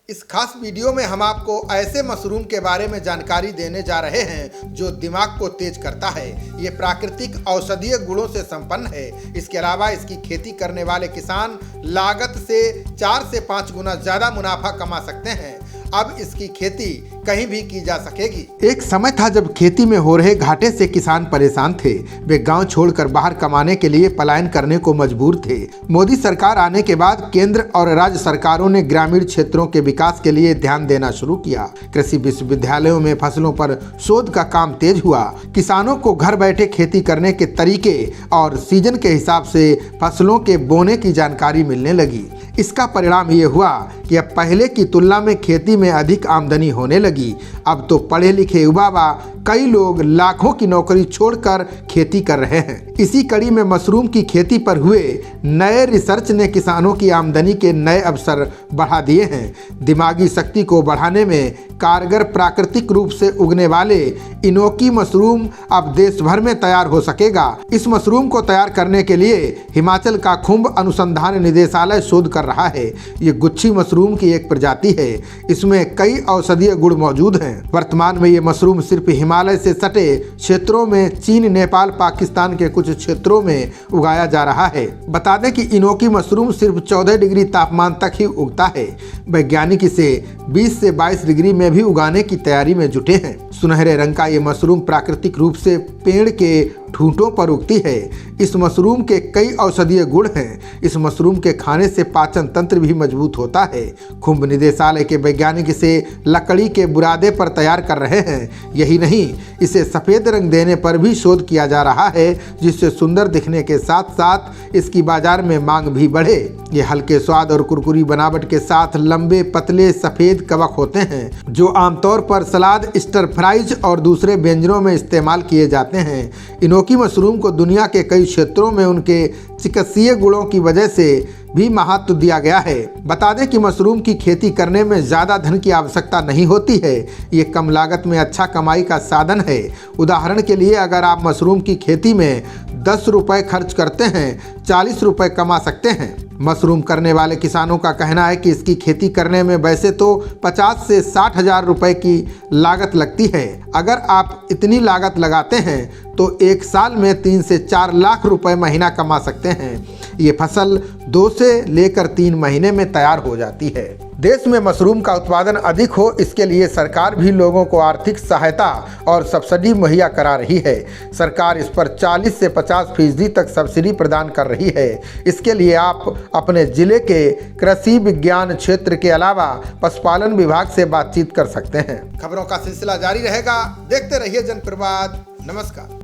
इस खास वीडियो में हम आपको ऐसे मशरूम के बारे में जानकारी देने जा रहे हैं जो दिमाग को तेज करता है। ये प्राकृतिक औषधीय गुणों से संपन्न है। इसके अलावा इसकी खेती करने वाले किसान लागत से 4 से 5 गुना ज्यादा मुनाफा कमा सकते हैं। अब इसकी खेती कहीं भी की जा सकेगी। एक समय था जब खेती में हो रहे घाटे से किसान परेशान थे। वे गांव छोड़कर बाहर कमाने के लिए पलायन करने को मजबूर थे। मोदी सरकार आने के बाद केंद्र और राज्य सरकारों ने ग्रामीण क्षेत्रों के विकास के लिए ध्यान देना शुरू किया। कृषि विश्वविद्यालयों में फसलों पर शोध का काम तेज हुआ। किसानों को घर बैठे खेती करने के तरीके और सीजन के हिसाब से फसलों के बोने की जानकारी मिलने लगी। इसका परिणाम ये हुआ कि अब पहले की तुलना में खेती में अधिक आमदनी होने लगी। अब तो पढ़े लिखे युवा कई लोग लाखों की नौकरी छोड़कर खेती कर रहे हैं। इसी कड़ी में मशरूम की खेती पर हुए नए रिसर्च ने किसानों की आमदनी के नए अवसर बढ़ा दिए हैं। दिमागी शक्ति को बढ़ाने में कारगर प्राकृतिक रूप से उगने वाले इनोकी मशरूम अब देश भर में तैयार हो सकेगा। इस मशरूम को तैयार करने के लिए हिमाचल का खुंब अनुसंधान निदेशालय शोध कर रहा है। ये गुच्छी मशरूम की एक प्रजाति है। इसमें कई औषधीय गुण मौजूद हैं। वर्तमान में ये मशरूम सिर्फ हिमालय से सटे क्षेत्रों में चीन, नेपाल, पाकिस्तान के कुछ क्षेत्रों में उगाया जा रहा है। बता दें कि इनोकी मशरूम सिर्फ 14 डिग्री तापमान तक ही उगता है। वैज्ञानिक इसे 20 से 22 डिग्री में भी उगाने की तैयारी में जुटे हैं। सुनहरे रंग का ये मशरूम प्राकृतिक रूप से पेड़ के ठूंठों पर उगती है। इस मशरूम के कई औषधीय गुण हैं। इस मशरूम के खाने से पाचन तंत्र भी मजबूत होता है। खुंब निदेशालय के वैज्ञानिक इसे लकड़ी के बुरादे पर तैयार कर रहे हैं। यही नहीं, इसे सफ़ेद रंग देने पर भी शोध किया जा रहा है, जिससे सुंदर दिखने के साथ साथ इसकी बाजार में मांग भी बढ़े। ये हल्के स्वाद और कुरकुरी बनावट के साथ लंबे पतले सफ़ेद कवक होते हैं, जो आमतौर पर सलाद, स्टर फ्राइज और दूसरे व्यंजनों में इस्तेमाल किए जाते हैं। इनोकी मशरूम को दुनिया के कई क्षेत्रों में उनके चिकित्सीय गुणों की वजह से भी महत्व दिया गया है। बता दें कि मशरूम की खेती करने में ज़्यादा धन की आवश्यकता नहीं होती है। ये कम लागत में अच्छा कमाई का साधन है। उदाहरण के लिए अगर आप मशरूम की खेती में 10 रुपये खर्च करते हैं, 40 रुपये कमा सकते हैं। मशरूम करने वाले किसानों का कहना है कि इसकी खेती करने में वैसे तो 50 से 60 हज़ार रुपये की लागत लगती है। अगर आप इतनी लागत लगाते हैं तो एक साल में 3 से 4 लाख रुपए महीना कमा सकते हैं। ये फसल 2 से लेकर 3 महीने में तैयार हो जाती है। देश में मशरूम का उत्पादन अधिक हो, इसके लिए सरकार भी लोगों को आर्थिक सहायता और सब्सिडी मुहैया करा रही है। सरकार इस पर 40 से 50% तक सब्सिडी प्रदान कर रही है। इसके लिए आप अपने जिले के कृषि विज्ञान क्षेत्र के अलावा पशुपालन विभाग से बातचीत कर सकते हैं। खबरों का सिलसिला जारी रहेगा। देखते रहिए जनप्रवाद। नमस्कार।